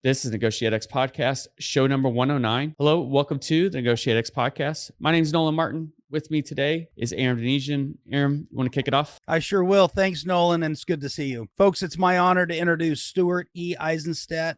This is NEGOTIATEx podcast, show number 109. Hello, welcome to the NEGOTIATEx podcast. My name is Nolan Martin. With me today is Aaron Venetian. Aaron, you want to kick it off? I sure will. Thanks, Nolan, and it's good to see you. Folks, it's my honor to introduce Stuart E. Eizenstat,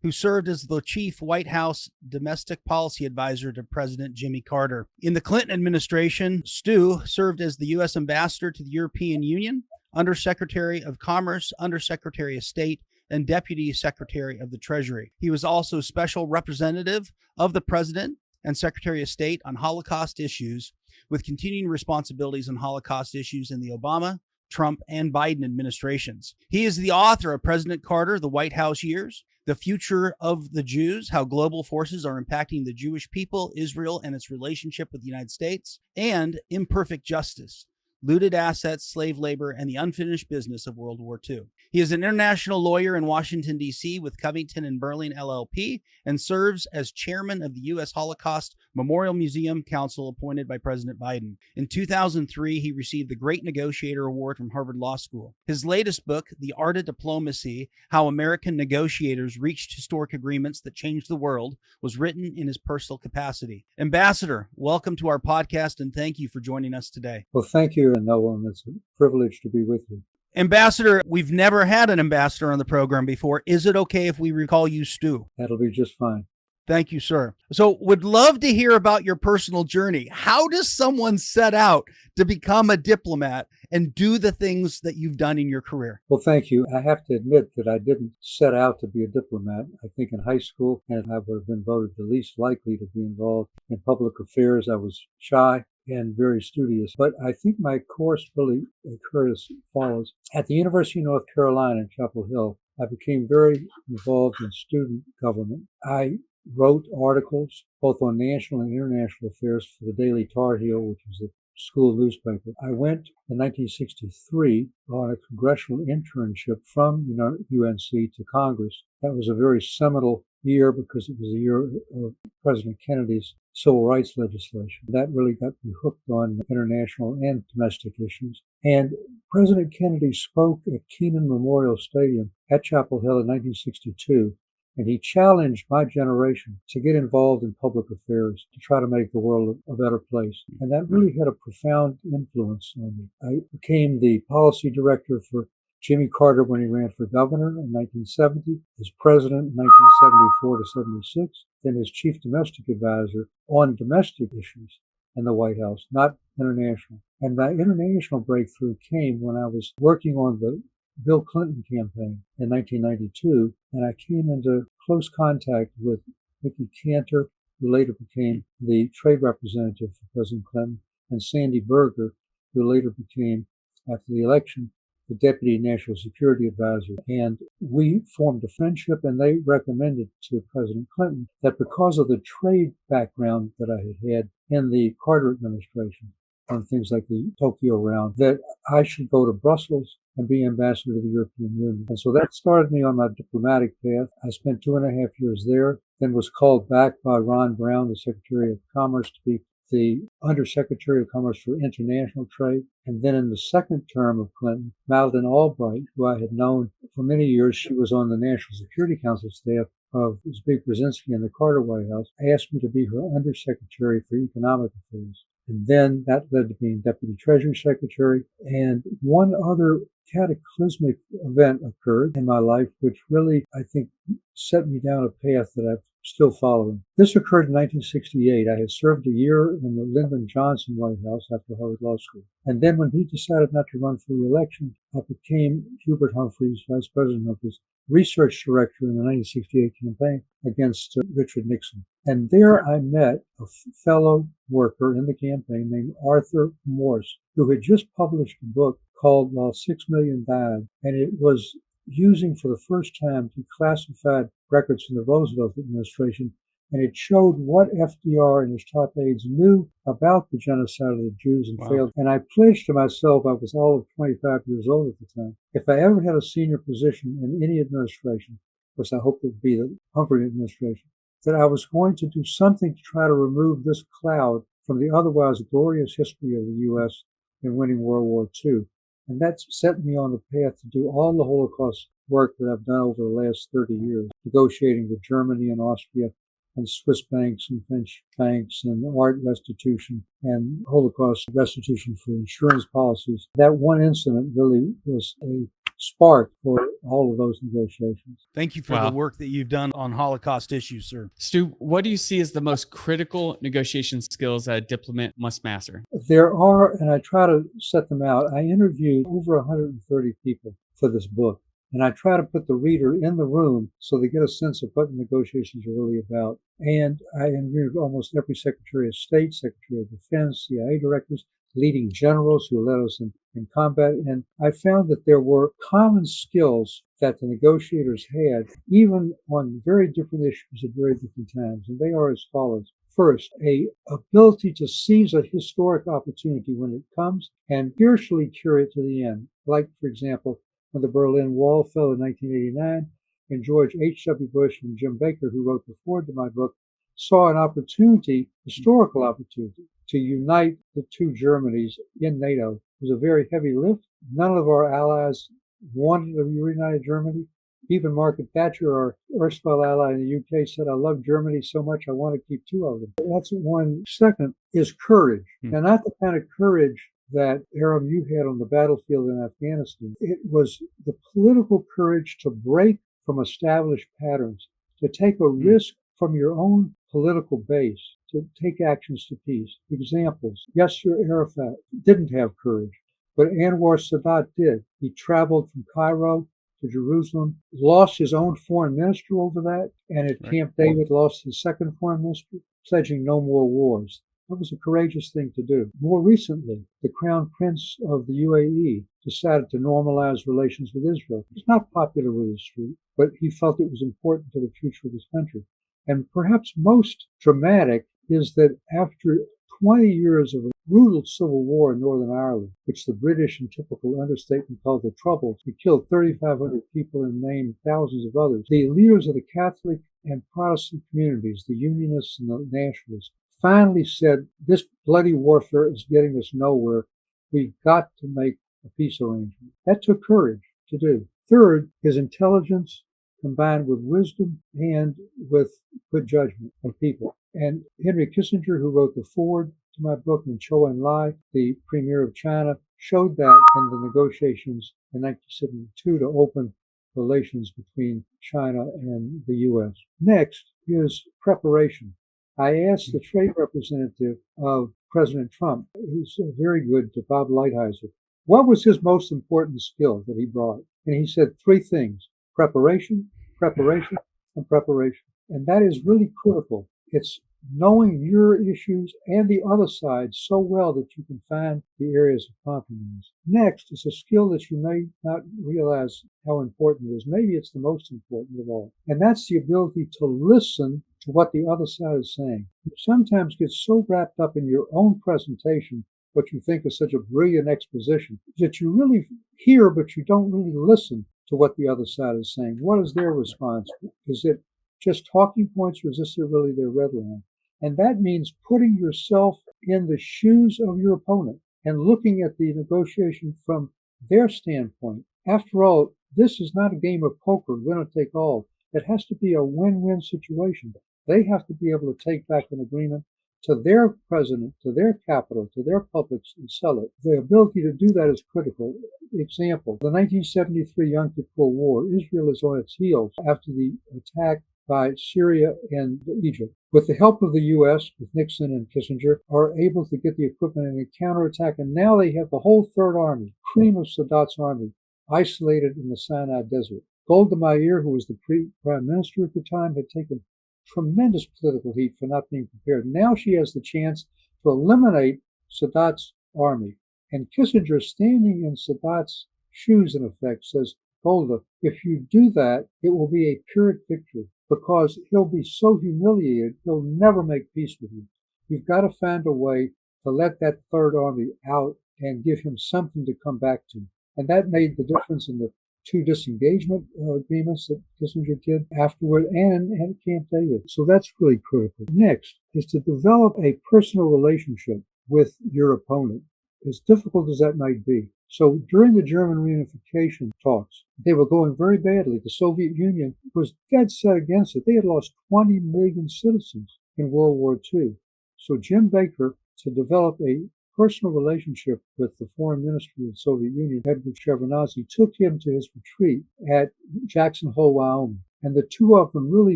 who served as the chief White House domestic policy advisor to President Jimmy Carter. In the Clinton administration, Stu served as the U.S. ambassador to the European Union, Undersecretary of Commerce, Undersecretary of State, and Deputy Secretary of the Treasury. He was also special representative of the President and Secretary of State on Holocaust issues, with continuing responsibilities on Holocaust issues in the Obama, Trump, and Biden administrations. He is the author of President Carter, The White House Years, The Future of the Jews, How Global Forces Are Impacting the Jewish People, Israel, and Its Relationship with the United States, and Imperfect Justice, Looted Assets, Slave Labor, and the Unfinished Business of World War II. He is an international lawyer in Washington, D.C. with Covington and Burling LLP and serves as chairman of the U.S. Holocaust Memorial Museum Council appointed by President Biden. In 2003, he received the Great Negotiator Award from Harvard Law School. His latest book, The Art of Diplomacy, How American Negotiators Reached Historic Agreements That Changed the World, was written in his personal capacity. Ambassador, welcome to our podcast and thank you for joining us today. Well, thank you, Nolan. It's a privilege to be with you. Ambassador, we've never had an ambassador on the program before. Is it okay if we recall you Stu? That'll be just fine. Thank you, sir. So would love to hear about your personal journey. How does someone set out to become a diplomat and do the things that you've done in your career? Well, thank you. I have to admit that I didn't set out to be a diplomat. I think in high school, and I would have been voted the least likely to be involved in public affairs. I was shy and very studious. But I think my course really occurred as follows. At the University of North Carolina in Chapel Hill, I became very involved in student government. I wrote articles both on national and international affairs for the Daily Tar Heel, which was a school newspaper. I went in 1963 on a congressional internship from UNC to Congress. That was a very seminal year because it was a year of President Kennedy's civil rights legislation. That really got me hooked on international and domestic issues. And President Kennedy spoke at Keenan Memorial Stadium at Chapel Hill in 1962, and he challenged my generation to get involved in public affairs to try to make the world a better place. And that really had a profound influence on me. I became the policy director for Jimmy Carter when he ran for governor in 1970, as president in 1974 to 76, then as chief domestic advisor on domestic issues in the White House, not international. And my international breakthrough came when I was working on the Bill Clinton campaign in 1992, and I came into close contact with Mickey Cantor, who later became the trade representative for President Clinton, and Sandy Berger, who later became, after the election, the Deputy National Security Advisor. And we formed a friendship, and they recommended to President Clinton that because of the trade background that I had in the Carter administration on things like the Tokyo round, that I should go to Brussels and be ambassador to the European Union. And so that started me on my diplomatic path. I spent 2.5 years there, then was called back by Ron Brown, the Secretary of Commerce, to be the Undersecretary of Commerce for International Trade. And then in the second term of Clinton, Madeleine Albright, who I had known for many years, she was on the National Security Council staff of Zbigniew Brzezinski in the Carter White House, asked me to be her Undersecretary for Economic Affairs. And then that led to being Deputy Treasury Secretary. And one other cataclysmic event occurred in my life, which really, I think, set me down a path that I'm still following. This occurred in 1968. I had served a year in the Lyndon Johnson White House after Harvard Law School. And then when he decided not to run for re-election, I became Hubert Humphrey's, Vice President Humphrey's, research director in the 1968 campaign against Richard Nixon. And there I met a fellow worker in the campaign named Arthur Morse, who had just published a book called While 6 Million Died. And it was using for the first time declassified records from the Roosevelt administration. And it showed what FDR and his top aides knew about the genocide of the Jews and failed. And I pledged to myself, I was all of 25 years old at the time, if I ever had a senior position in any administration, which I hoped it would be the Humphrey administration, that I was going to do something to try to remove this cloud from the otherwise glorious history of the U.S. in winning World War II. And that set me on the path to do all the Holocaust work that I've done over the last 30 years, negotiating with Germany and Austria and Swiss banks and French banks and art restitution and Holocaust restitution for insurance policies. That one incident really was a spark for all of those negotiations. Thank you for the work that you've done on Holocaust issues, sir. Stu, what do you see as the most critical negotiation skills that a diplomat must master? There are, and I try to set them out. I interviewed over 130 people for this book, and I try to put the reader in the room so they get a sense of what negotiations are really about. And I interviewed almost every Secretary of State, Secretary of Defense, CIA directors, leading generals who led us in combat. And I found that there were common skills that the negotiators had, even on very different issues at very different times. And they are as follows. First, a ability to seize a historic opportunity when it comes and fiercely carry it to the end. Like, for example, when the Berlin Wall fell in 1989, and George H.W. Bush and Jim Baker, who wrote the foreword to my book, saw an opportunity, historical opportunity, to unite the two Germanys in NATO. It was a very heavy lift. None of our allies wanted a reunited Germany. Even Margaret Thatcher, our erstwhile ally in the UK, said, I love Germany so much, I want to keep two of them. That's one. Second is courage. Now, not the kind of courage that, Aram, you had on the battlefield in Afghanistan. It was the political courage to break from established patterns, to take a risk from your own political base, to take actions to peace. Examples. Yasser Arafat didn't have courage, but Anwar Sadat did. He traveled from Cairo to Jerusalem, lost his own foreign minister over that, and at Camp David lost his second foreign minister, pledging no more wars. That was a courageous thing to do. More recently, the Crown Prince of the UAE decided to normalize relations with Israel. He's not popular with the street, but he felt it was important to the future of his country. And perhaps most dramatic is that after 20 years of a brutal civil war in Northern Ireland, which the British, in typical understatement, called the Troubles, we killed 3,500 people and maimed thousands of others. The leaders of the Catholic and Protestant communities, the Unionists and the Nationalists, finally said, this bloody warfare is getting us nowhere. We've got to make a peace arrangement. That took courage to do. Third, his intelligence combined with wisdom and with good judgment of people. And Henry Kissinger, who wrote the foreword to my book, and Zhou Enlai, the premier of China, showed that in the negotiations in 1972 to open relations between China and the U.S. Next is preparation. I asked the trade representative of President Trump, who's very good, to Bob Lighthizer, what was his most important skill that he brought? And he said three things: preparation, preparation, and preparation. And that is really critical. It's knowing your issues and the other side so well that you can find the areas of compromise. Next is a skill that you may not realize how important it is. Maybe it's the most important of all. And that's the ability to listen to what the other side is saying. You sometimes get so wrapped up in your own presentation, what you think is such a brilliant exposition, that you really hear, but you don't really listen to what the other side is saying. What is their response? Is it just talking points, or is this really their red line? And that means putting yourself in the shoes of your opponent and looking at the negotiation from their standpoint. After all, this is not a game of poker, winner take all. It has to be a win-win situation. They have to be able to take back an agreement to their president, to their capital, to their publics, and sell it. The ability to do that is critical. Example, the 1973 Yom Kippur War. Israel is on its heels after the attack by Syria and Egypt. With the help of the U.S., with Nixon and Kissinger, are able to get the equipment in a counterattack, and now they have the whole Third Army, cream of Sadat's army, isolated in the Sinai Desert. Golda Meir, who was the prime minister at the time, had taken tremendous political heat for not being prepared. Now she has the chance to eliminate Sadat's army. And Kissinger, standing in Sadat's shoes, in effect, says, Golda, if you do that, it will be a Pyrrhic victory, because he'll be so humiliated, he'll never make peace with you. You've got to find a way to let that Third Army out and give him something to come back to. And that made the difference in the two disengagement agreements that Kissinger did afterward and at Camp David. So that's really critical. Next is to develop a personal relationship with your opponent, as difficult as that might be. So during the German reunification talks, they were going very badly. The Soviet Union was dead set against it. They had lost 20 million citizens in World War II. So Jim Baker, to develop a personal relationship with the foreign minister of the Soviet Union, Edward Shevardnadze, took him to his retreat at Jackson Hole, Wyoming. And the two of them really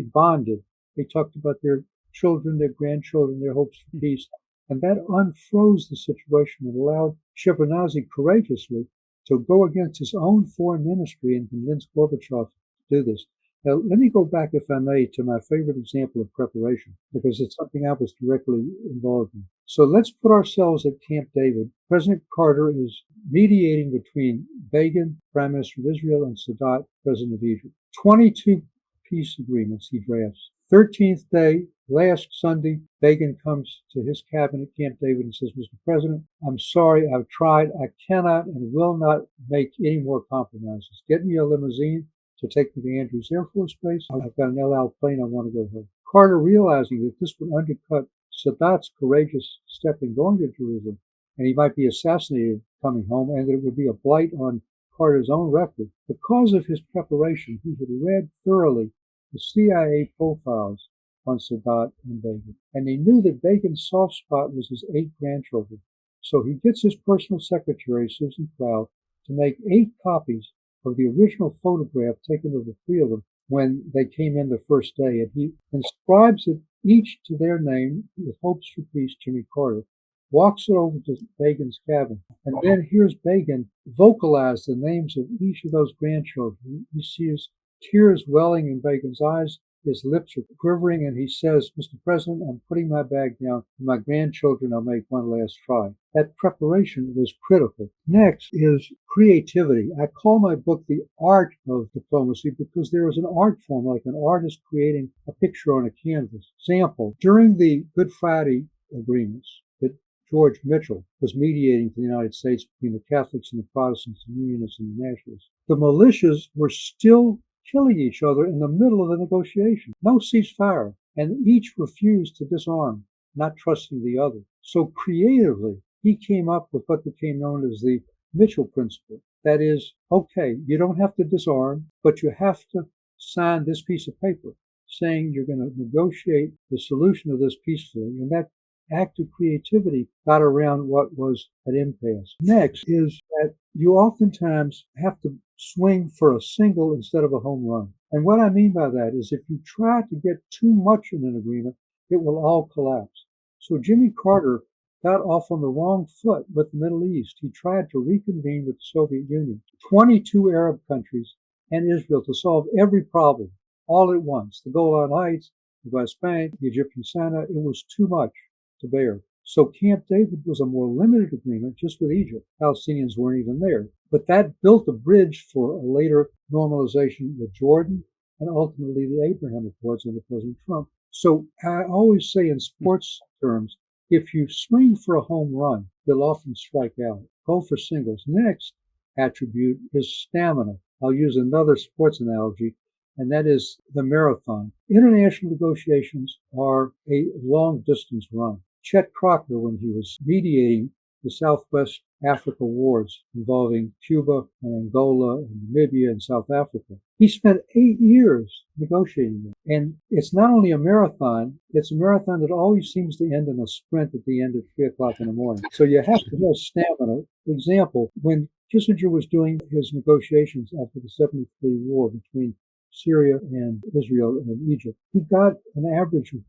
bonded. They talked about their children, their grandchildren, their hopes for peace. And that unfroze the situation and allowed Shevardnadze courageously to go against his own foreign ministry and convince Gorbachev to do this. Now, let me go back, if I may, to my favorite example of preparation, because it's something I was directly involved in. So let's put ourselves at Camp David. President Carter is mediating between Begin, Prime Minister of Israel, and Sadat, President of Egypt. 22 peace agreements he drafts. 13th day, last Sunday, Begin comes to his cabinet, Camp David, and says, Mr. President, I'm sorry, I've tried. I cannot and will not make any more compromises. Get me a limousine to take me to Andrews Air Force Base. I've got an El Al plane. I want to go home. Carter, realizing that this would undercut Sadat's courageous step in going to Jerusalem, and he might be assassinated coming home, and that it would be a blight on Carter's own record. Because of his preparation, he had read thoroughly the CIA profiles on Sadat and Begin, and he knew that Begin's soft spot was his 8 grandchildren. So he gets his personal secretary, Susan Cloud, to make 8 copies of the original photograph taken of the 3 of them when they came in the first day, and he inscribes it each to their name with hopes for peace, Jimmy Carter, walks it over to Begin's cabin, and then hears Begin vocalize the names of each of those grandchildren. He sees tears welling in Begin's eyes, his lips are quivering, and he says, Mr. President, I'm putting my bag down. For my grandchildren, I'll make one last try. That preparation was critical. Next is creativity. I call my book The Art of Diplomacy because there is an art form, like an artist creating a picture on a canvas. Example, during the Good Friday agreements that George Mitchell was mediating for the United States between the Catholics and the Protestants, the Unionists and the Nationalists, the militias were still killing each other in the middle of the negotiation. No ceasefire, and each refused to disarm, not trusting the other. So creatively, he came up with what became known as the Mitchell Principle. That is, okay, you don't have to disarm, but you have to sign this piece of paper saying you're going to negotiate the solution of this peacefully. And that act of creativity got around what was an impasse. Next is that you oftentimes have to swing for a single instead of a home run. And what I mean by that is if you try to get too much in an agreement, it will all collapse. So Jimmy Carter got off on the wrong foot with the Middle East. He tried to reconvene with the Soviet Union, 22 Arab countries, and Israel to solve every problem all at once. The Golan Heights, the West Bank, the Egyptian Sinai, it was too much to bear. So Camp David was a more limited agreement just with Egypt. Palestinians weren't even there. But that built a bridge for a later normalization with Jordan and ultimately the Abraham Accords under President Trump. So I always say in sports terms, if you swing for a home run, you'll often strike out. Go for singles. Next attribute is stamina. I'll use another sports analogy, and that is the marathon. International negotiations are a long-distance run. Chet Crocker, when he was mediating the Southwest Africa wars involving Cuba and Angola and Namibia and South Africa, he spent 8 years negotiating them. And it's not only a marathon, it's a marathon that always seems to end in a sprint at the end at 3 o'clock in the morning. So you have to have stamina. For example, when Kissinger was doing his negotiations after the 73 war between Syria and Israel and Egypt, he got an average of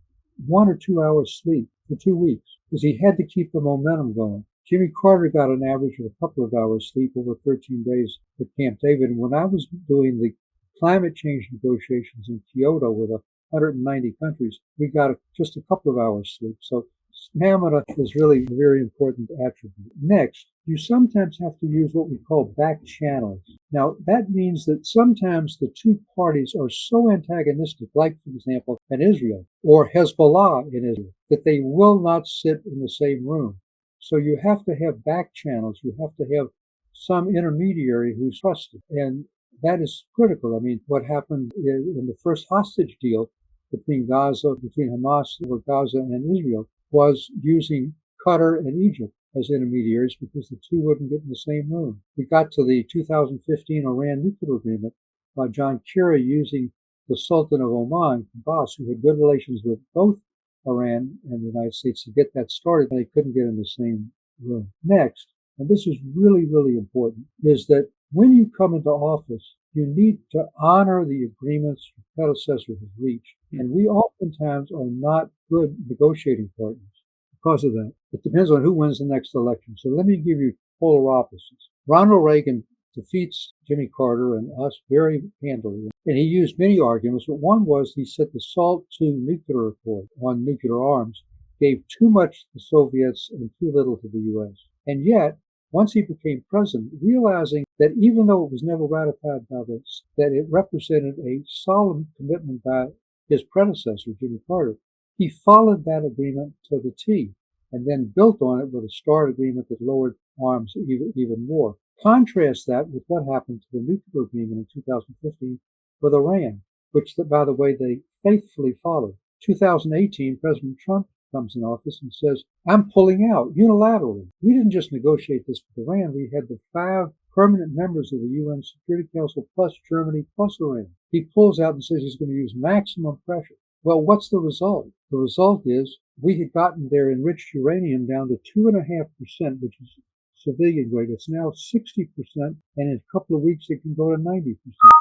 1 or 2 hours sleep for 2 weeks because he had to keep the momentum going. Jimmy Carter got an average of a couple of hours sleep over 13 days at Camp David. And when I was doing the climate change negotiations in Kyoto with 190 countries, we got just a couple of hours sleep. So stamina is really a very important attribute. Next, you sometimes have to use what we call back channels. Now, that means that sometimes the two parties are so antagonistic, like, for example, in Israel or Hezbollah in Israel, that they will not sit in the same room. So you have to have back channels. You have to have some intermediary who's trusted. And that is critical. I mean, what happened in the first hostage deal between Hamas over Gaza and Israel was using Qatar and Egypt. as intermediaries because the two wouldn't get in the same room. We got to the 2015 Iran nuclear agreement by John Kerry using the Sultan of Oman, Abbas, who had good relations with both Iran and the United States to get that started, and they couldn't get in the same room. Next, and this is really, really important, is that when you come into office, you need to honor the agreements your predecessor has reached. And we oftentimes are not good negotiating partners because of that. It depends on who wins the next election. So let me give you polar opposites. Ronald Reagan defeats Jimmy Carter and us very handily. And he used many arguments, but one was he said the SALT II nuclear accord on nuclear arms gave too much to the Soviets and too little to the U.S. And yet, once he became president, realizing that even though it was never ratified by us, that it represented a solemn commitment by his predecessor, Jimmy Carter, he followed that agreement to the T and then built on it with a START agreement that lowered arms even more. Contrast that with what happened to the nuclear agreement in 2015 with Iran, which, by the way, they faithfully followed. 2018, President Trump comes in office and says, I'm pulling out unilaterally. We didn't just negotiate this with Iran. We had the 5 permanent members of the UN Security Council plus Germany plus Iran. He pulls out and says he's going to use maximum pressure. Well, what's the result? The result is we had gotten their enriched uranium down to 2.5%, which is civilian grade. It's now 60%, and in a couple of weeks it can go to 90%,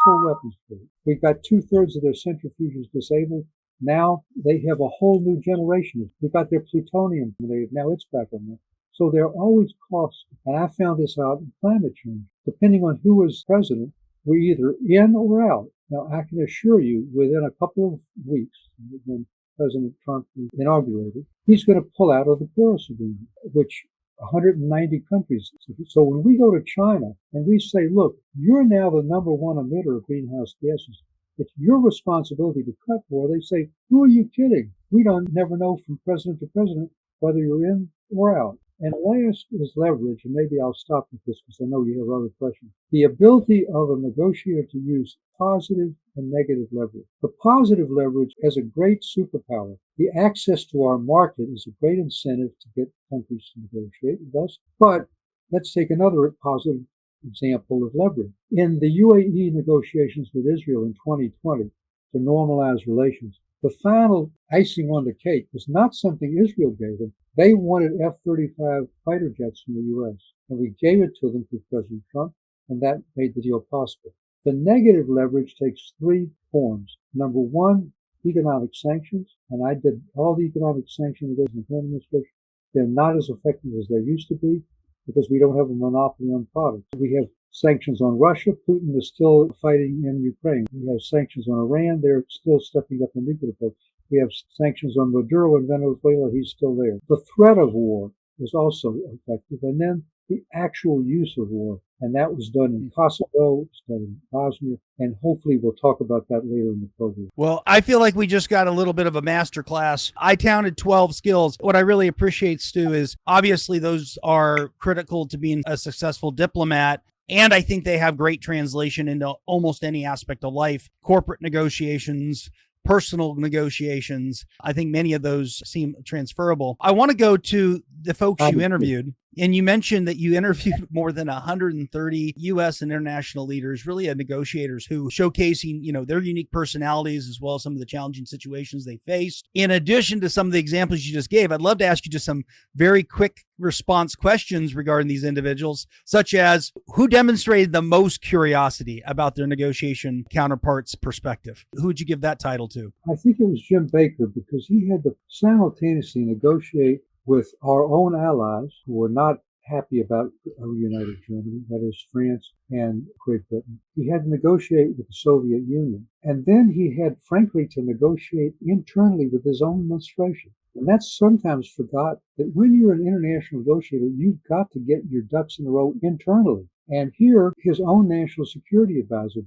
full weapons grade. We've got 2/3 of their centrifuges disabled. Now they have a whole new generation. We've got their plutonium. Now it's back on there. So there are always costs. And I found this out in climate change. Depending on who is president, we're either in or out. Now, I can assure you, within a couple of weeks, when President Trump is inaugurated, he's going to pull out of the Paris Agreement, which 190 countries. So when we go to China and we say, look, you're now the number one emitter of greenhouse gases. It's your responsibility to cut more. They say, who are you kidding? We don't never know from president to president whether you're in or out. And last is leverage, and maybe I'll stop with this because I know you have other questions. The ability of a negotiator to use positive and negative leverage. The positive leverage has a great superpower. The access to our market is a great incentive to get countries to negotiate with us. But let's take another positive example of leverage. In the UAE negotiations with Israel in 2020 to normalize relations, the final icing on the cake was not something Israel gave them. They wanted F-35 fighter jets from the U.S., and we gave it to them through President Trump, and that made the deal possible. The negative leverage takes 3 forms. Number 1, economic sanctions, and I did all the economic sanctions in the Clinton administration. They're not as effective as they used to be because we don't have a monopoly on products. We have sanctions on Russia. Putin is still fighting in Ukraine. We have sanctions on Iran. They're still stepping up the nuclear program. We have sanctions on Maduro in Venezuela. He's still there. The threat of war is also effective. And then the actual use of war. And that was done in Kosovo, it's done in Bosnia, and hopefully we'll talk about that later in the program. Well, I feel like we just got a little bit of a master class. I counted 12 skills. What I really appreciate, Stu, is obviously those are critical to being a successful diplomat. And I think they have great translation into almost any aspect of life, corporate negotiations, personal negotiations. I think many of those seem transferable. I want to go to the folks you interviewed. And you mentioned that you interviewed more than 130 U.S. and international leaders, really negotiators who showcasing, their unique personalities as well as some of the challenging situations they faced. In addition to some of the examples you just gave, I'd love to ask you just some very quick response questions regarding these individuals, such as who demonstrated the most curiosity about their negotiation counterparts' perspective? Who would you give that title to? I think it was Jim Baker because he had to simultaneously negotiate with our own allies who were not happy about a reunited Germany, that is France and Great Britain. He had to negotiate with the Soviet Union. And then he had, frankly, to negotiate internally with his own administration. And that's sometimes forgot that when you're an international negotiator, you've got to get your ducks in a row internally. And here, his own national security advisor,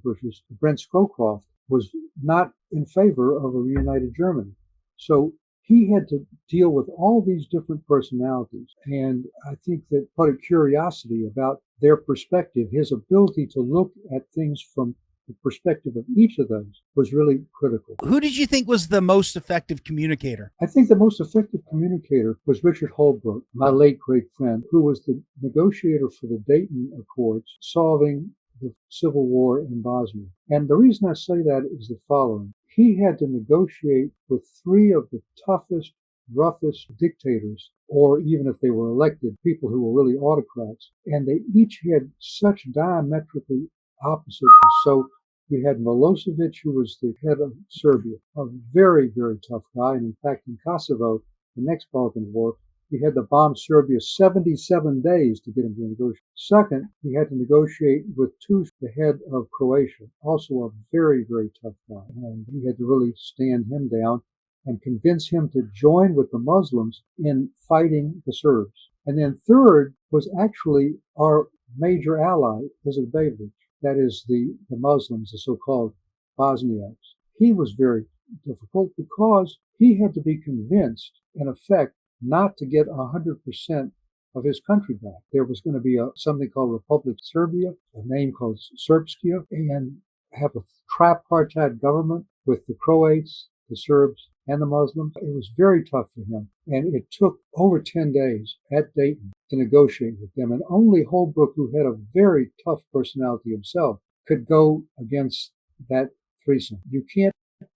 Brent Scowcroft, was not in favor of a reunited Germany. So he had to deal with all these different personalities. And I think that put a curiosity about their perspective, his ability to look at things from the perspective of each of those was really critical. Who did you think was the most effective communicator? I think the most effective communicator was Richard Holbrooke, my late great friend, who was the negotiator for the Dayton Accords, solving the civil war in Bosnia. And the reason I say that is the following. He had to negotiate with three of the toughest, roughest dictators, or even if they were elected, people who were really autocrats. And they each had such diametrically opposite. So we had Milosevic, who was the head of Serbia, a very, very tough guy. And in fact, in Kosovo, the next Balkan War, he had to bomb Serbia 77 days to get him to negotiate. Second, he had to negotiate with Tusk, the head of Croatia, also a very, very tough guy. And he had to really stand him down and convince him to join with the Muslims in fighting the Serbs. And then third was actually our major ally, Izetbegovic, that is the Muslims, the so-called Bosniaks. He was very difficult because he had to be convinced, in effect, not to get 100% of his country back. There was going to be something called Republic Serbia, a name called Srpska, and have a tripartite government with the Croats, the Serbs, and the Muslims. It was very tough for him, and it took over 10 days at Dayton to negotiate with them. And only Holbrooke, who had a very tough personality himself, could go against that threesome. You can't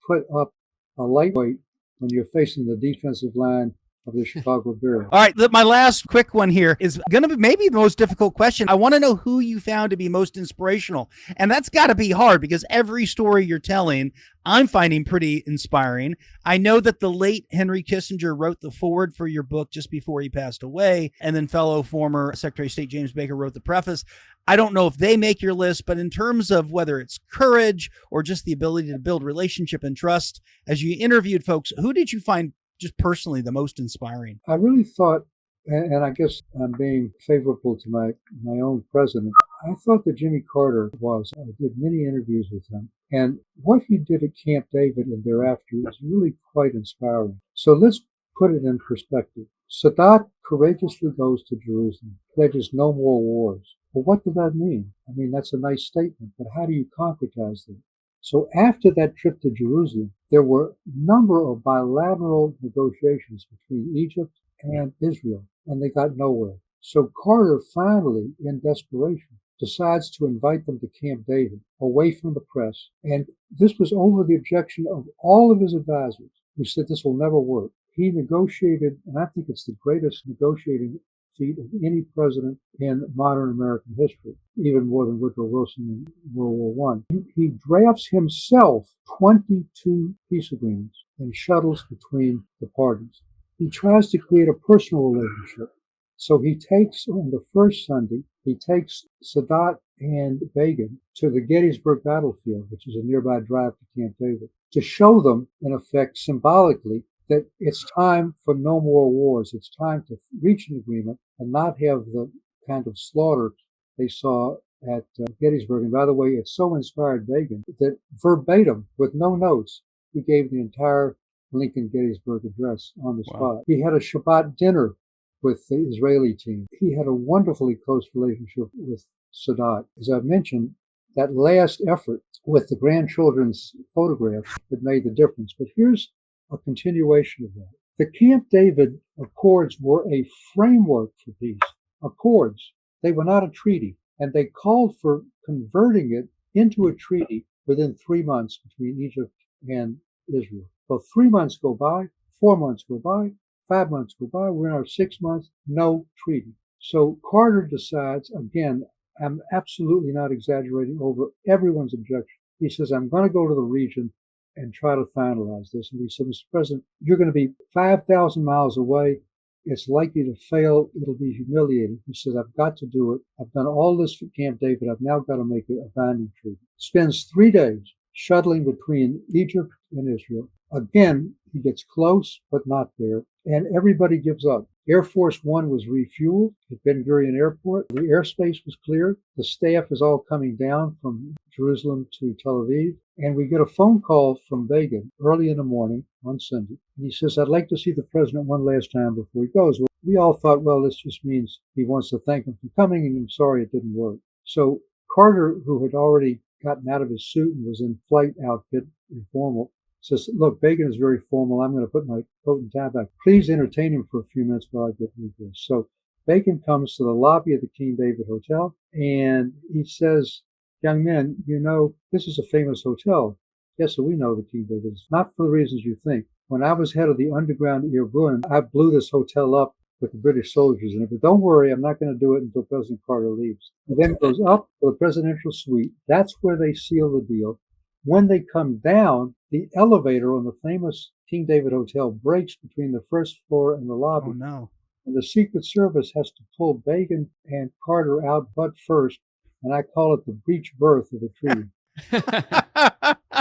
put up a lightweight when you're facing the defensive line of the Chicago Bears. All right, my last quick one here is going to be maybe the most difficult question. I want to know who you found to be most inspirational. And that's got to be hard because every story you're telling, I'm finding pretty inspiring. I know that the late Henry Kissinger wrote the foreword for your book just before he passed away, and then fellow former Secretary of State James Baker wrote the preface. I don't know if they make your list, but in terms of whether it's courage or just the ability to build relationship and trust, as you interviewed folks, who did you find just personally the most inspiring? I really thought, and I guess I'm being favorable to my own president, I thought that Jimmy Carter was. I did many interviews with him, and what he did at Camp David and thereafter is really quite inspiring. So let's put it in perspective. Sadat courageously goes to Jerusalem, pledges no more wars. Well, what does that mean? I mean, that's a nice statement, but how do you concretize that? So after that trip to Jerusalem, there were a number of bilateral negotiations between Egypt and Israel, and they got nowhere. So Carter finally, in desperation, decides to invite them to Camp David, away from the press. And this was over the objection of all of his advisors, who said this will never work. He negotiated, and I think it's the greatest negotiating feat of any president in modern American history, even more than Woodrow Wilson in World War I. He drafts himself 22 peace agreements and shuttles between the parties. He tries to create a personal relationship. So he takes, on the first Sunday, he takes Sadat and Begin to the Gettysburg battlefield, which is a nearby drive to Camp David, to show them, in effect, symbolically, that it's time for no more wars. It's time to reach an agreement and not have the kind of slaughter they saw at Gettysburg. And by the way, it so inspired Begin that verbatim, with no notes, he gave the entire Lincoln Gettysburg address on the spot. Wow. He had a Shabbat dinner with the Israeli team. He had a wonderfully close relationship with Sadat. As I mentioned, that last effort with the grandchildren's photograph that made the difference. But here's a continuation of that. The Camp David Accords were a framework for peace. Accords. They were not a treaty. And they called for converting it into a treaty within 3 months between Egypt and Israel. Well, 3 months go by, 4 months go by, 5 months go by, we're in our 6 months, no treaty. So Carter decides, again, I'm absolutely not exaggerating over everyone's objection. He says, I'm going to go to the region and try to finalize this. And we said, Mr. President, you're going to be 5,000 miles away. It's likely to fail. It'll be humiliating. He says, I've got to do it. I've done all this for Camp David. I've now got to make it a binding treaty. Spends 3 days shuttling between Egypt and Israel. Again, he gets close, but not there. And everybody gives up. Air Force One was refueled at Ben Gurion Airport. The airspace was cleared. The staff is all coming down from Jerusalem to Tel Aviv. And we get a phone call from Begin early in the morning on Sunday. And he says, I'd like to see the president one last time before he goes. Well, we all thought, well, this just means he wants to thank him for coming, and I'm sorry it didn't work. So Carter, who had already gotten out of his suit and was in flight outfit, informal. Says, look, Begin is very formal. I'm going to put my coat and tie back. Please entertain him for a few minutes while I get through this. So Begin comes to the lobby of the King David Hotel, and he says, young men, you know, this is a famous hotel. Yes, so we know the King David. It's not for the reasons you think. When I was head of the underground Irgun, I blew this hotel up with the British soldiers in it. But don't worry, I'm not going to do it until President Carter leaves. And then it goes up to the presidential suite. That's where they seal the deal. When they come down, the elevator on the famous King David Hotel breaks between the first floor and the lobby. Oh, no. And the Secret Service has to pull Begin and Carter out butt first, and I call it the breech birth of the treaty.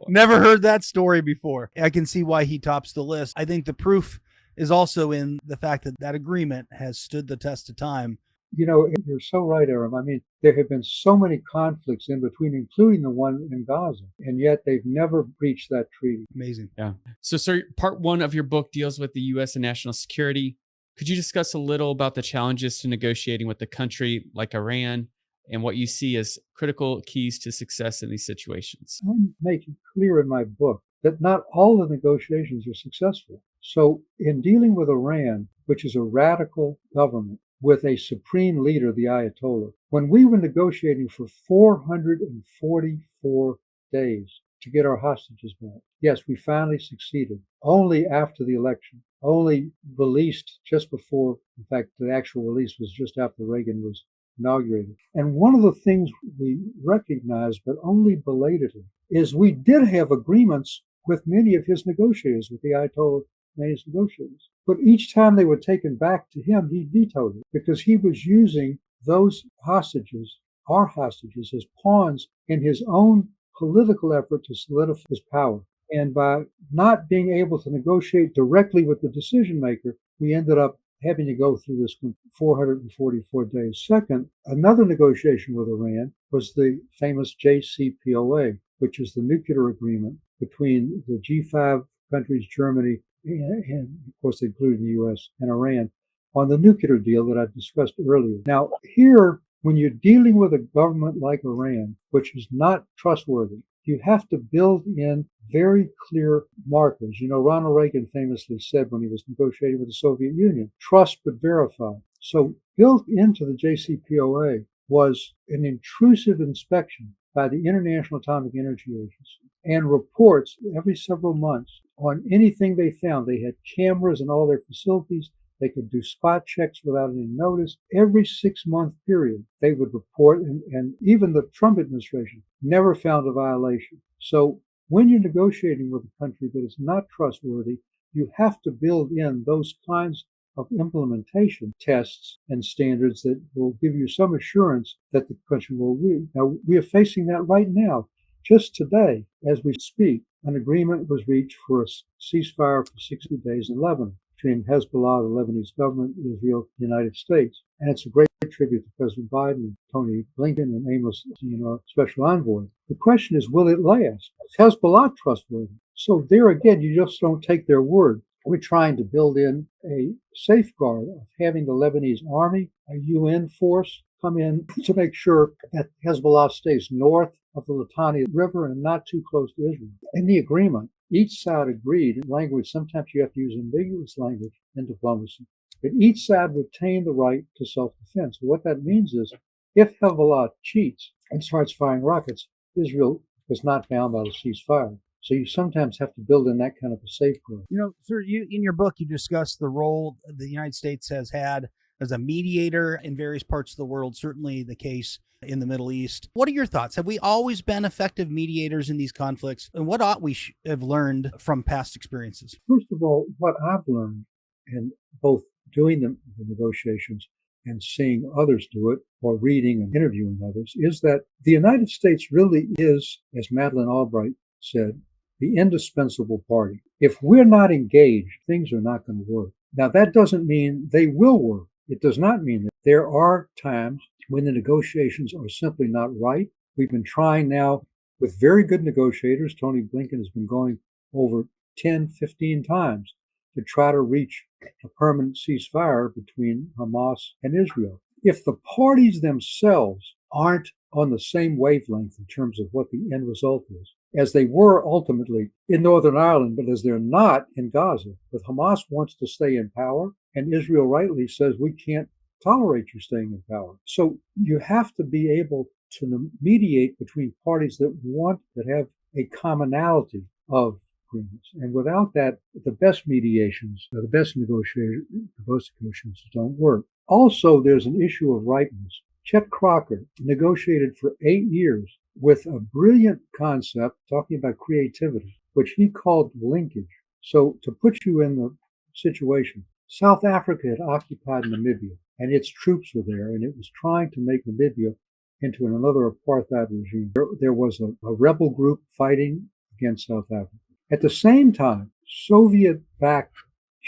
Never heard that story before. I can see why he tops the list. I think the proof is also in the fact that that agreement has stood the test of time. You know, you're so right, Aram. I mean, there have been so many conflicts in between, including the one in Gaza, and yet they've never breached that treaty. Amazing. Yeah. So, sir, part one of your book deals with the U.S. and national security. Could you discuss a little about the challenges to negotiating with a country like Iran and what you see as critical keys to success in these situations? I make it clear in my book that not all the negotiations are successful. So in dealing with Iran, which is a radical government with a supreme leader, the Ayatollah, when we were negotiating for 444 days to get our hostages back, yes, we finally succeeded, only after the election, only released just before, in fact, the actual release was just after Reagan was inaugurated. And one of the things we recognized, but only belatedly, is we did have agreements with many of his negotiators, with the Ayatollah Khomeini's negotiators. But each time they were taken back to him, he vetoed it because he was using those hostages, our hostages, as pawns in his own political effort to solidify his power. And by not being able to negotiate directly with the decision maker, we ended up having to go through this 444 days. Second, another negotiation with Iran was the famous JCPOA, which is the nuclear agreement between the G5 countries, Germany, and of course, they included the U.S. and Iran, on the nuclear deal that I discussed earlier. Now, here, when you're dealing with a government like Iran, which is not trustworthy, you have to build in very clear markers. You know, Ronald Reagan famously said when he was negotiating with the Soviet Union, trust but verify. So built into the JCPOA was an intrusive inspection by the International Atomic Energy Agency and reports every several months on anything they found. They had cameras in all their facilities. They could do spot checks without any notice. Every 6-month period, they would report, and even the Trump administration never found a violation. So when you're negotiating with a country that is not trustworthy, you have to build in those kinds of implementation tests and standards that will give you some assurance that the country will win. Now, we are facing that right now. Just today, as we speak, an agreement was reached for a ceasefire for 60 days in Lebanon between Hezbollah, the Lebanese government, Israel, the United States. And it's a great tribute to President Biden and Tony Blinken and Amos, our special envoy. The question is, will it last? Is Hezbollah trustworthy? So there again, you just don't take their word. We're trying to build in a safeguard of having the Lebanese army, a UN force, come in to make sure that Hezbollah stays north of the Litani River and not too close to Israel. In the agreement, each side agreed in language. Sometimes you have to use ambiguous language in diplomacy. But each side retained the right to self-defense. What that means is if Hezbollah cheats and starts firing rockets, Israel is not bound by the ceasefire. So you sometimes have to build in that kind of a safeguard. You know, sir, in your book, you discuss the role the United States has had as a mediator in various parts of the world, certainly the case in the Middle East. What are your thoughts? Have we always been effective mediators in these conflicts? And what ought we have learned from past experiences? First of all, what I've learned in both doing the negotiations and seeing others do it, or reading and interviewing others, is that the United States really is, as Madeleine Albright said, the indispensable party. If we're not engaged, things are not going to work. Now, that doesn't mean they will work. It does not mean that. There are times when the negotiations are simply not right. We've been trying now with very good negotiators. Tony Blinken has been going over 10, 15 times to try to reach a permanent ceasefire between Hamas and Israel. If the parties themselves aren't on the same wavelength in terms of what the end result is, as they were ultimately in Northern Ireland, but as they're not in Gaza. But Hamas wants to stay in power, and Israel rightly says we can't tolerate you staying in power. So you have to be able to mediate between parties that have a commonality of agreements. And without that, the best mediations, the best negotiations don't work. Also, there's an issue of ripeness. Chet Crocker negotiated for 8 years with a brilliant concept talking about creativity, which he called linkage. So to put you in the situation, South Africa had occupied Namibia, and its troops were there, and it was trying to make Namibia into another apartheid regime. There was a rebel group fighting against South Africa. At the same time, Soviet-backed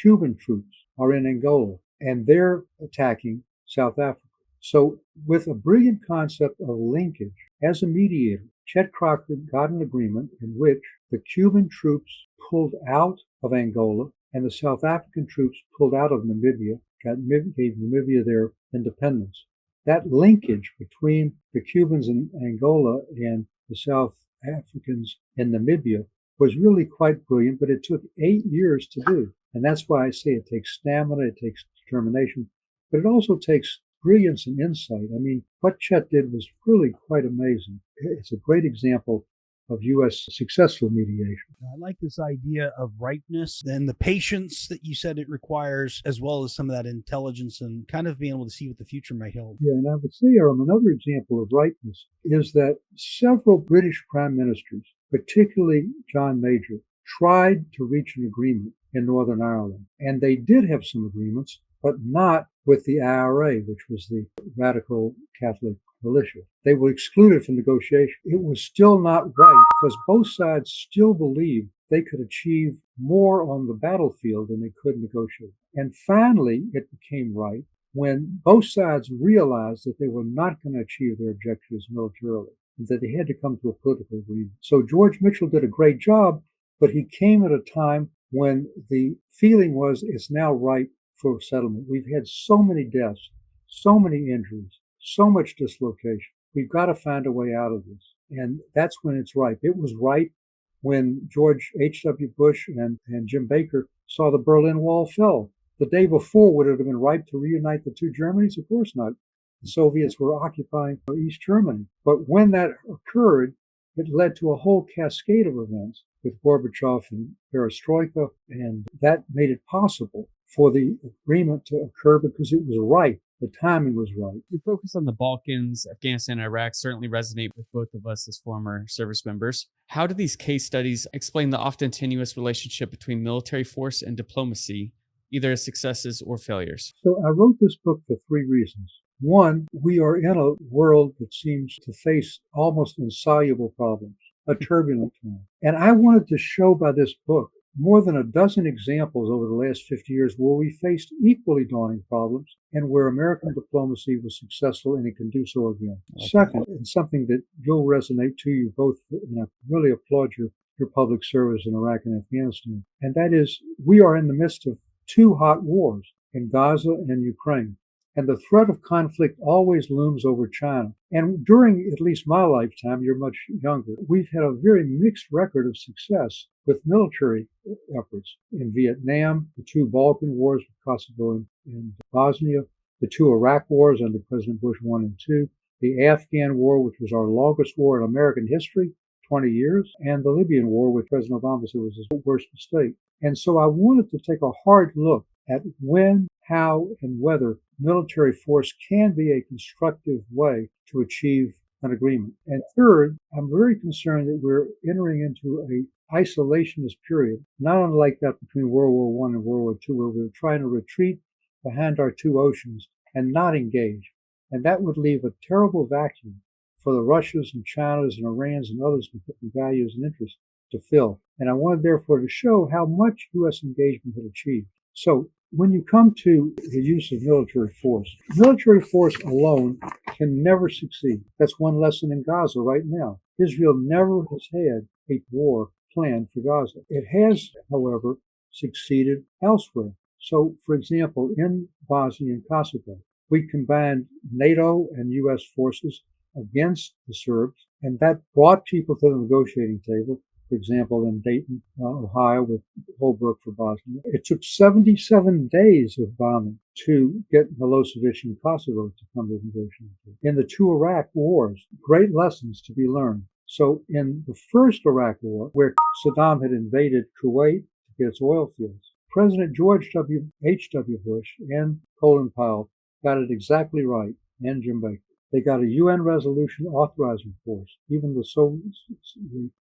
Cuban troops are in Angola, and they're attacking South Africa. So with a brilliant concept of linkage, as a mediator, Chet Crocker got an agreement in which the Cuban troops pulled out of Angola and the South African troops pulled out of Namibia, gave Namibia their independence. That linkage between the Cubans in Angola and the South Africans in Namibia was really quite brilliant, but it took 8 years to do. And that's why I say it takes stamina, it takes determination, but it also takes brilliance and insight. I mean, what Chet did was really quite amazing. It's a great example of U.S. successful mediation. I like this idea of ripeness and the patience that you said it requires, as well as some of that intelligence and kind of being able to see what the future might hold. Yeah, and I would say, another example of ripeness is that several British prime ministers, particularly John Major, tried to reach an agreement in Northern Ireland. And they did have some agreements, but not with the IRA, which was the radical Catholic militia. They were excluded from negotiation. It was still not right because both sides still believed they could achieve more on the battlefield than they could negotiate. And finally, it became right when both sides realized that they were not going to achieve their objectives militarily and that they had to come to a political agreement. So George Mitchell did a great job, but he came at a time when the feeling was it's now right for settlement. We've had so many deaths, so many injuries, so much dislocation. We've got to find a way out of this. And that's when it's ripe. It was ripe when George H.W. Bush and Jim Baker saw the Berlin Wall fall. The day before, would it have been ripe to reunite the two Germanys? Of course not. The Soviets were occupying East Germany. But when that occurred, it led to a whole cascade of events with Gorbachev and Perestroika, and that made it possible for the agreement to occur because it was right. The timing was right. Your focus on the Balkans, Afghanistan, and Iraq certainly resonate with both of us as former service members. How do these case studies explain the often tenuous relationship between military force and diplomacy, either as successes or failures? So I wrote this book for 3 reasons. One, we are in a world that seems to face almost insoluble problems, a turbulent time. And I wanted to show by this book more than a dozen examples over the last 50 years where we faced equally daunting problems and where American diplomacy was successful and it can do so again. Second, and something that will resonate to you both, and I really applaud your public service in Iraq and Afghanistan, and that is we are in the midst of 2 hot wars in Gaza and Ukraine. And the threat of conflict always looms over China. And during at least my lifetime, you're much younger, we've had a very mixed record of success with military efforts in Vietnam, the 2 Balkan wars with Kosovo and Bosnia, the 2 Iraq wars under President Bush 1 and 2, the Afghan war, which was our longest war in American history, 20 years, and the Libyan war, which President Obama said was his worst mistake. And so I wanted to take a hard look at when, how, and whether military force can be a constructive way to achieve an agreement. And third, I'm very concerned that we're entering into an isolationist period, not unlike that between World War I and World War II, where we were trying to retreat behind our 2 oceans and not engage. And that would leave a terrible vacuum for the Russias and Chinas and Irans and others with different values and interests to fill. And I wanted, therefore, to show how much U.S. engagement had achieved. So when you come to the use of military force alone can never succeed. That's one lesson in Gaza right now. Israel never has had a war planned for Gaza. It has, however, succeeded elsewhere. So, for example, in Bosnia and Kosovo, we combined NATO and U.S. forces against the Serbs, and that brought people to the negotiating table. For example, in Dayton, Ohio, with Holbrooke for Bosnia. It took 77 days of bombing to get Milosevic and Kosovo to come to the negotiating table. In the two Iraq wars, great lessons to be learned. So in the first Iraq war, where Saddam had invaded Kuwait to get its oil fields, President George H.W. Bush and Colin Powell got it exactly right, and Jim Baker. They got a UN resolution authorizing force. Even the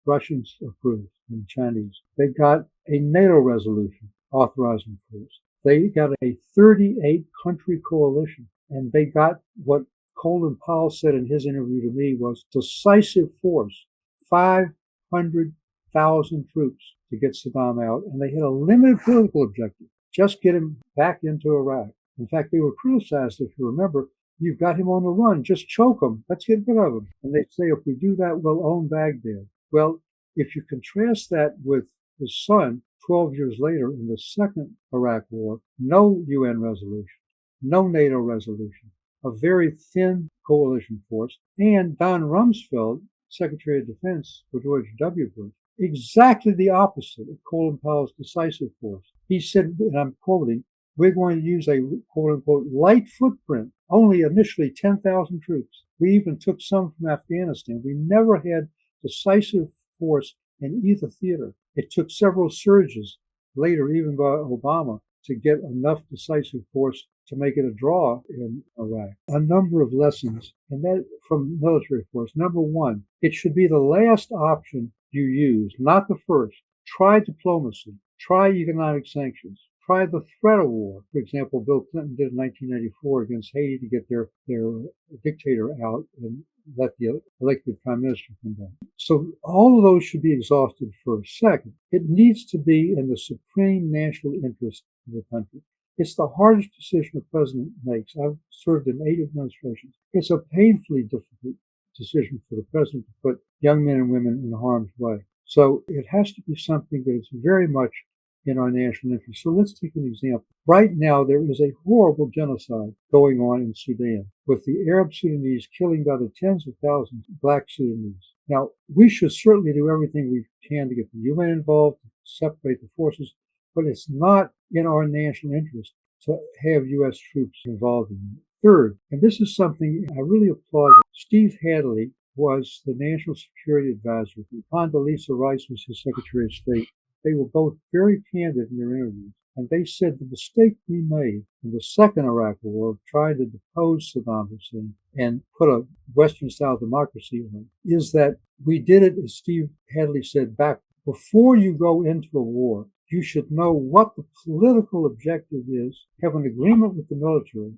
Russians approved, and the Chinese. They got a NATO resolution authorizing force. They got a 38-country coalition, and they got what Colin Powell said in his interview to me was decisive force, 500,000 troops to get Saddam out, and they had a limited political objective, just get him back into Iraq. In fact, they were criticized, if you remember, you've got him on the run, just choke him, let's get rid of him. And they say, if we do that, we'll own Baghdad. Well, if you contrast that with his son, 12 years later in the second Iraq war, no UN resolution, no NATO resolution, a very thin coalition force, and Don Rumsfeld, Secretary of Defense for George W. Bush, exactly the opposite of Colin Powell's decisive force. He said, and I'm quoting, we're going to use a quote-unquote light footprint, only initially 10,000 troops. We even took some from Afghanistan. We never had decisive force in either theater. It took several surges, later even by Obama, to get enough decisive force to make it a draw in Iraq. A number of lessons, and that from military force. Number one, it should be the last option you use, not the first. Try diplomacy. Try economic sanctions. Try the threat of war. For example, Bill Clinton did in 1994 against Haiti to get their dictator out and let the elected prime minister come back. So all of those should be exhausted first. Second, it needs to be in the supreme national interest of the country. It's the hardest decision a president makes. I've served in 8 administrations. It's a painfully difficult decision for the president to put young men and women in harm's way. So it has to be something that is very much in our national interest. So let's take an example. Right now, there is a horrible genocide going on in Sudan, with the Arab Sudanese killing by the tens of thousands of black Sudanese. Now, we should certainly do everything we can to get the UN involved, to separate the forces, but it's not in our national interest to have U.S. troops involved in it. Third, and this is something I really applaud, Steve Hadley was the National Security Advisor. Condoleezza Rice was his Secretary of State. They were both very candid in their interviews, and they said the mistake we made in the second Iraq war of trying to depose Saddam Hussein and put a Western-style democracy on is that we did it, as Steve Hadley said, back before you go into a war. You should know what the political objective is, have an agreement with the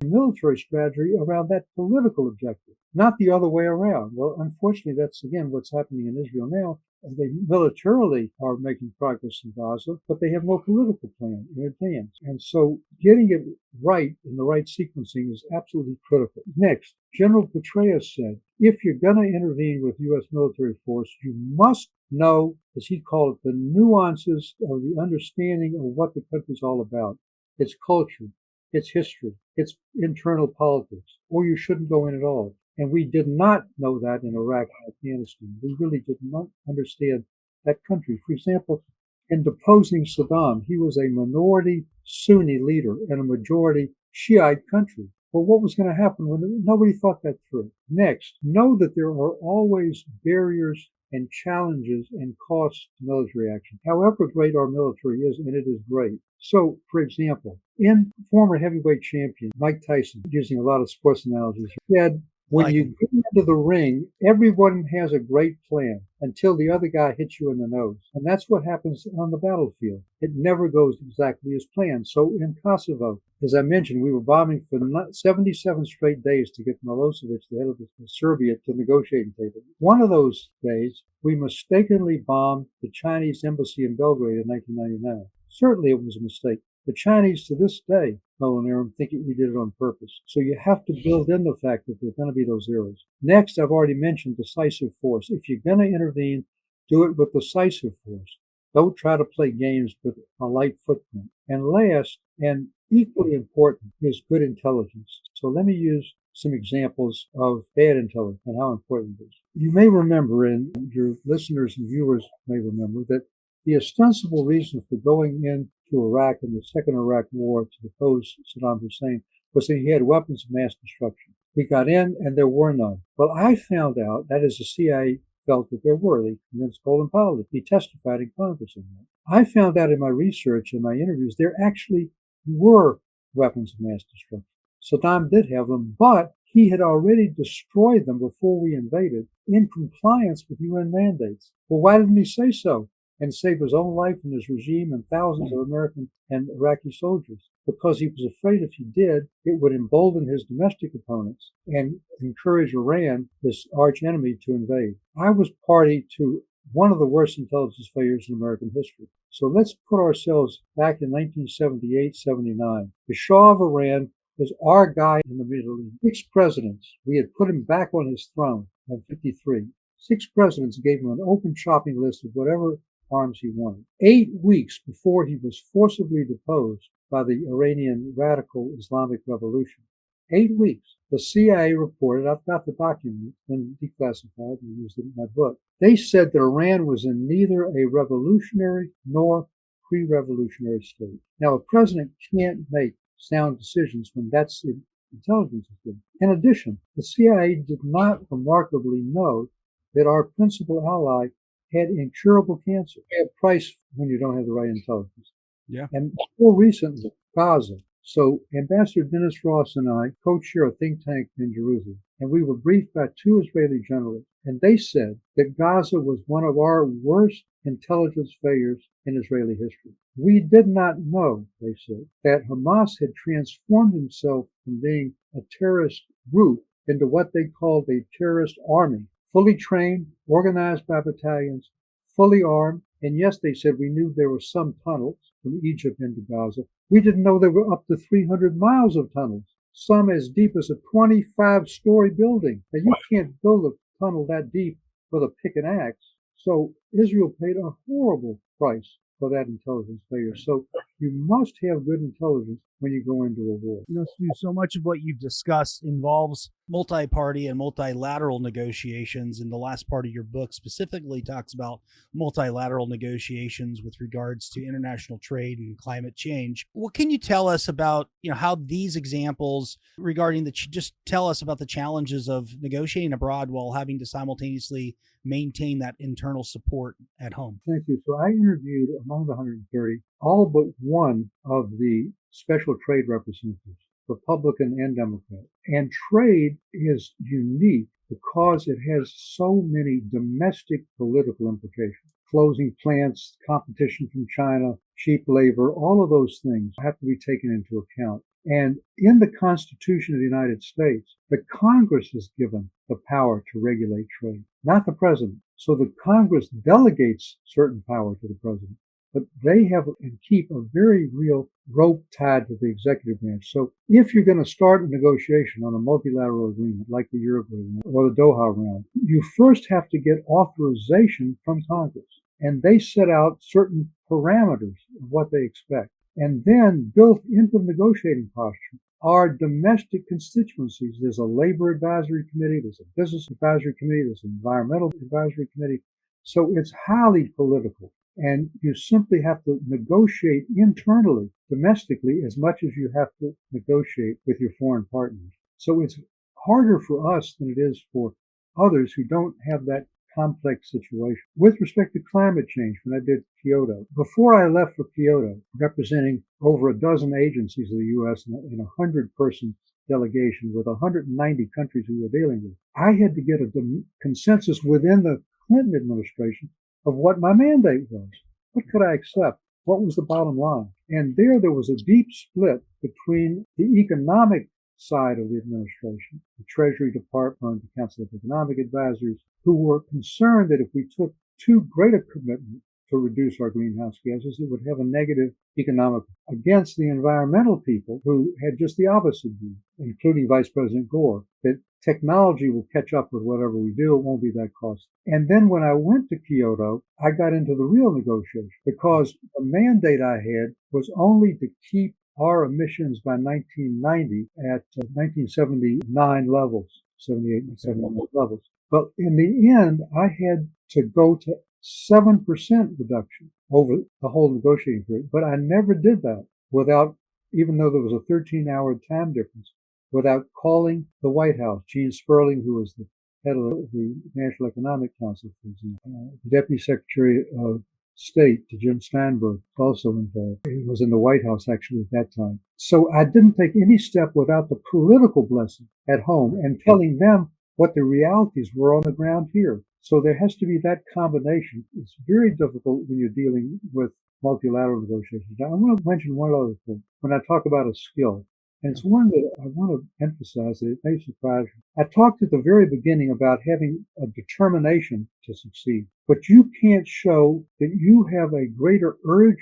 military strategy around that political objective, not the other way around. Well, unfortunately, that's again what's happening in Israel now. They militarily are making progress in Gaza, but they have no political plan in advance. And so getting it right in the right sequencing is absolutely critical. Next, General Petraeus said, if you're going to intervene with U.S. military force, you must know, as he called it, the nuances of the understanding of what the country's all about, its culture, its history, its internal politics, or you shouldn't go in at all. And we did not know that in Iraq and Afghanistan. We really did not understand that country. For example, in deposing Saddam, he was a minority Sunni leader in a majority Shiite country. Well, what was going to happen when nobody thought that through? Next, know that there are always barriers and challenges and costs to military action. However great our military is, and it is great. So, for example, in former heavyweight champion Mike Tyson, using a lot of sports analogies, said, when you get into the ring, everyone has a great plan until the other guy hits you in the nose. And that's what happens on the battlefield. It never goes exactly as planned. So in Kosovo, as I mentioned, we were bombing for 77 straight days to get Milosevic, the head of Serbia, to the negotiating table. One of those days, we mistakenly bombed the Chinese embassy in Belgrade in 1999. Certainly it was a mistake. The Chinese, to this day, Nolan Aram, think we did it on purpose. So you have to build in the fact that there are going to be those errors. Next, I've already mentioned decisive force. If you're going to intervene, do it with decisive force. Don't try to play games with a light footprint. And last, and equally important, is good intelligence. So let me use some examples of bad intelligence and how important it is. You may remember, and your listeners and viewers may remember, that the ostensible reason for going into Iraq in the Second Iraq War to depose Saddam Hussein was that he had weapons of mass destruction. We got in and there were none. Well, I found out, that is, the CIA felt that there were. They convinced Colin Powell that he testified in Congress on that. I found out in my research and my interviews there actually were weapons of mass destruction. Saddam did have them, but he had already destroyed them before we invaded in compliance with UN mandates. Well, why didn't he say so and save his own life and his regime and thousands of American and Iraqi soldiers? Because he was afraid if he did, it would embolden his domestic opponents and encourage Iran, his arch enemy, to invade. I was party to one of the worst intelligence failures in American history. So let's put ourselves back in 1978-79. The Shah of Iran is our guy in the Middle East. 6 presidents, we had put him back on his throne at 53. 6 presidents gave him an open shopping list of whatever arms he wanted. 8 weeks before he was forcibly deposed by the Iranian radical Islamic Revolution. 8 weeks. The CIA reported, I've got the document, been declassified, and used it in my book. They said that Iran was in neither a revolutionary nor pre-revolutionary state. Now, a president can't make sound decisions when that's the intelligence is doing. In addition, the CIA did not remarkably know that our principal ally had incurable cancer. Pay a price when you don't have the right intelligence. Yeah. And more recently, Gaza. So Ambassador Dennis Ross and I co-chair a think tank in Jerusalem, and we were briefed by 2 Israeli generals, and they said that Gaza was one of our worst intelligence failures in Israeli history. We did not know, they said, that Hamas had transformed himself from being a terrorist group into what they called a terrorist army, fully trained, organized by battalions, fully armed. And yes, they said we knew there were some tunnels from Egypt into Gaza. We didn't know there were up to 300 miles of tunnels, some as deep as a 25-story building. Now, you can't build a tunnel that deep with a pick and axe. So Israel paid a horrible price for that intelligence failure. So you must have good intelligence when you go into a war. You know, Stu, so much of what you've discussed involves multi-party and multilateral negotiations, and the last part of your book specifically talks about multilateral negotiations with regards to international trade and climate change. What can you tell us about, you know, how these examples regarding just tell us about the challenges of negotiating abroad while having to simultaneously maintain that internal support at home? Thank you. So I interviewed among the 130, all but one of the special trade representatives, Republican and Democrat. And trade is unique because it has so many domestic political implications. Closing plants, competition from China, cheap labor, all of those things have to be taken into account. And in the Constitution of the United States, the Congress is given the power to regulate trade, not the president. So the Congress delegates certain power to the president, but they have and keep a very real rope tied to the executive branch. So if you're going to start a negotiation on a multilateral agreement like the Uruguay or the Doha round, you first have to get authorization from Congress. And they set out certain parameters of what they expect. And then built into the negotiating posture are domestic constituencies. There's a labor advisory committee, there's a business advisory committee, there's an environmental advisory committee. So it's highly political. And you simply have to negotiate internally, domestically, as much as you have to negotiate with your foreign partners. So it's harder for us than it is for others who don't have that complex situation. With respect to climate change, when I did Kyoto, before I left for Kyoto, representing over a dozen agencies of the U.S. in a 100-person delegation with 190 countries we were dealing with, I had to get a consensus within the Clinton administration of what my mandate was. What could I accept? What was the bottom line? And there was a deep split between the economic side of the administration, the Treasury Department, the Council of Economic Advisors, who were concerned that if we took too great a commitment to reduce our greenhouse gases, it would have a negative economic against the environmental people who had just the opposite view, including Vice President Gore, that technology will catch up with whatever we do. It won't be that costly. And then when I went to Kyoto, I got into the real negotiation because the mandate I had was only to keep our emissions by 1990 at 1979 levels, 78 and 79 levels. But in the end, I had to go to 7% reduction over the whole negotiating period. But I never did that without, even though there was a 13-hour time difference, without calling the White House. Gene Sperling, who was the head of the National Economic Council, for example, the Deputy Secretary of State to Jim Steinberg, also involved. He was in the White House actually at that time. So I didn't take any step without the political blessing at home and telling them what the realities were on the ground here. So there has to be that combination. It's very difficult when you're dealing with multilateral negotiations. Now, I want to mention one other thing when I talk about a skill. And it's one that I want to emphasize that it may surprise you. I talked at the very beginning about having a determination to succeed, but you can't show that you have a greater urge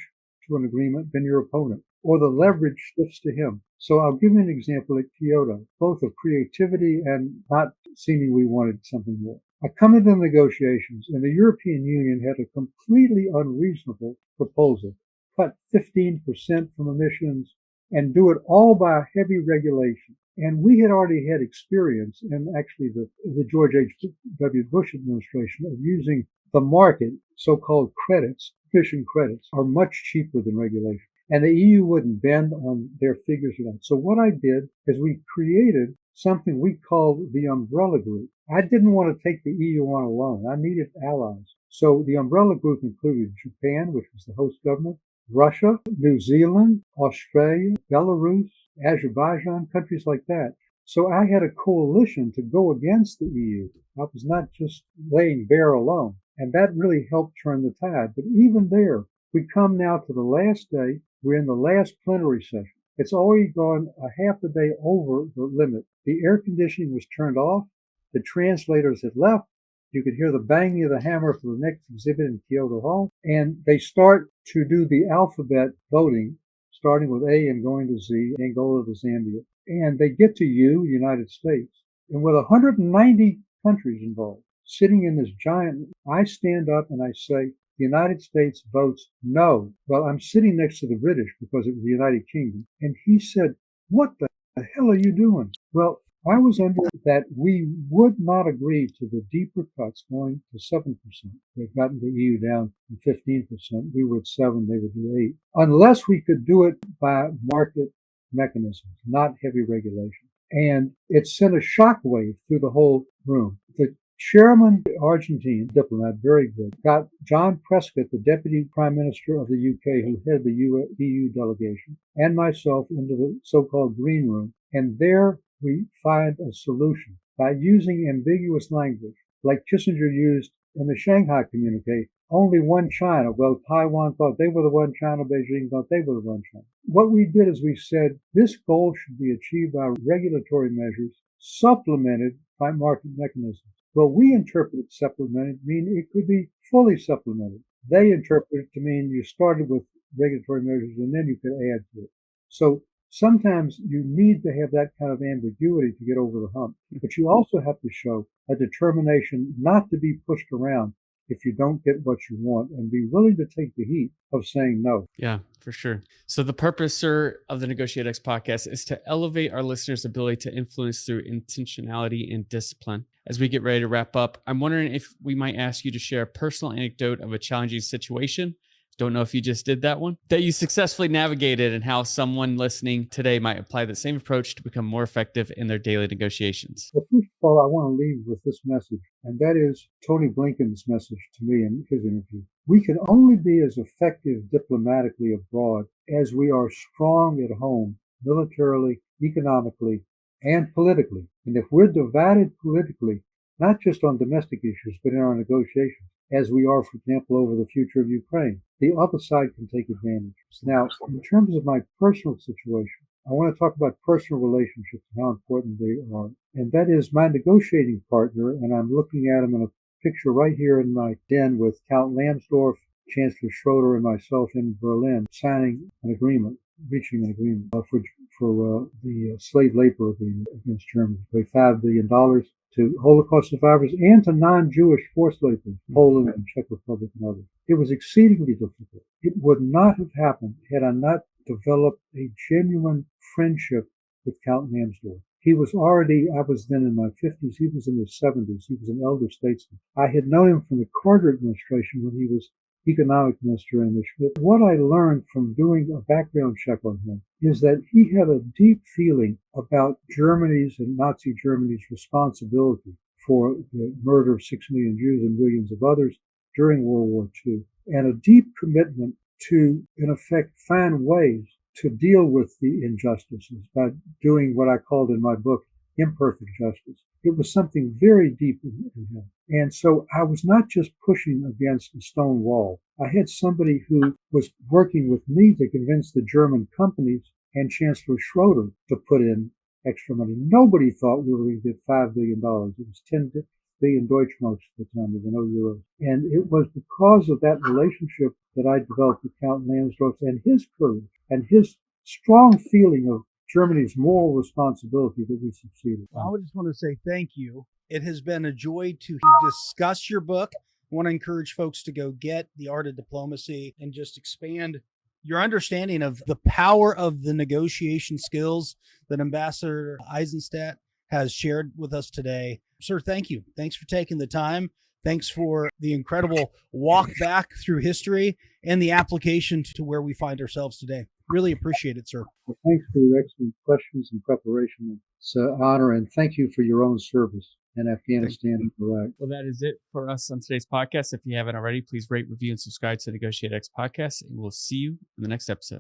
to an agreement than your opponent, or the leverage shifts to him. So I'll give you an example at Kyoto, both of creativity and not seeming we wanted something more. I come into negotiations, and the European Union had a completely unreasonable proposal. Cut 15% from emissions, and do it all by heavy regulation. And we had already had experience in actually the George H.W. Bush administration of using the market, so-called credits, emission credits, are much cheaper than regulation. And the EU wouldn't bend on their figures at all. So what I did is we created something we called the umbrella group. I didn't want to take the EU on alone. I needed allies. So the umbrella group included Japan, which was the host government, Russia, New Zealand, Australia, Belarus, Azerbaijan, countries like that. So I had a coalition to go against the EU. I was not just laying bare alone. And that really helped turn the tide. But even there, we come now to the last day. We're in the last plenary session. It's already gone a half a day over the limit. The air conditioning was turned off. The translators had left. You could hear the banging of the hammer for the next exhibit in Kyoto Hall. And they start to do the alphabet voting, starting with A and going to Z, Angola to Zambia. And they get to U, United States. And with 190 countries involved, sitting in this giant, I stand up and I say, the United States votes no. Well, I'm sitting next to the British because it was the United Kingdom. And he said, what the hell are you doing? Well, I was under that we would not agree to the deeper cuts going to 7%. They've gotten the EU down from 15%. We were at 7, they would do 8. Unless we could do it by market mechanisms, not heavy regulation. And it sent a shockwave through the whole room. The chairman, Argentine diplomat, very good, got John Prescott, the deputy prime minister of the UK, who headed the EU delegation, and myself into the so-called green room. And there we find a solution by using ambiguous language, like Kissinger used in the Shanghai communique. Only one China. Well, Taiwan thought they were the one China. Beijing thought they were the one China. What we did is we said this goal should be achieved by regulatory measures supplemented by market mechanisms. Well, we interpreted supplemented mean it could be fully supplemented. They interpreted it to mean you started with regulatory measures and then you could add to it. So sometimes you need to have that kind of ambiguity to get over the hump, but you also have to show a determination not to be pushed around if you don't get what you want, and be willing to take the heat of saying no. Yeah, for sure. So the purpose, sir, of the NEGOTIATEx podcast is to elevate our listeners' ability to influence through intentionality and discipline. As we get ready to wrap up, I'm wondering if we might ask you to share a personal anecdote of a challenging situation. Don't know if you just did that one, that you successfully navigated, and how someone listening today might apply the same approach to become more effective in their daily negotiations. Well, first of all, I want to leave with this message, and that is Tony Blinken's message to me in his interview. We can only be as effective diplomatically abroad as we are strong at home, militarily, economically, and politically. And if we're divided politically, not just on domestic issues, but in our negotiations, as we are, for example, over the future of Ukraine, the other side can take advantage. Now, in terms of my personal situation, I want to talk about personal relationships and how important they are. And that is my negotiating partner, and I'm looking at him in a picture right here in my den with Count Lambsdorff, Chancellor Schroeder, and myself in Berlin, signing an agreement, reaching an agreement for the slave labor agreement against Germany. Pay $5 billion to Holocaust survivors and to non-Jewish forced laborers, Poland and Czech Republic and others. It was exceedingly difficult. It would not have happened had I not developed a genuine friendship with Count Lambsdorff. I was then in my 50s, he was in his 70s. He was an elder statesman. I had known him from the Carter administration when he was economic minister in the Schmidt. What I learned from doing a background check on him is that he had a deep feeling about Germany's and Nazi Germany's responsibility for the murder of 6 million Jews and millions of others during World War II, and a deep commitment to, in effect, find ways to deal with the injustices by doing what I called in my book imperfect justice. It was something very deep in him. And so I was not just pushing against a stone wall. I had somebody who was working with me to convince the German companies and Chancellor Schroeder to put in extra money. Nobody thought we were going to get $5 billion. It was 10 billion Deutschmarks at the time. There were no euros. And it was because of that relationship that I developed with Count Lambsdorff and his courage and his strong feeling of Germany's moral responsibility that we succeeded. Well, I just want to say thank you. It has been a joy to discuss your book. I want to encourage folks to go get The Art of Diplomacy and just expand your understanding of the power of the negotiation skills that Ambassador Eizenstat has shared with us today. Sir, thank you. Thanks for taking the time. Thanks for the incredible walk back through history and the application to where we find ourselves today. Really appreciate it, sir. Well, thanks for your excellent questions and preparation. It's an honor, and thank you for your own service in Afghanistan and Iraq. Well, that is it for us on today's podcast. If you haven't already, please rate, review, and subscribe to the NEGOTIATEx podcast, and we'll see you in the next episode.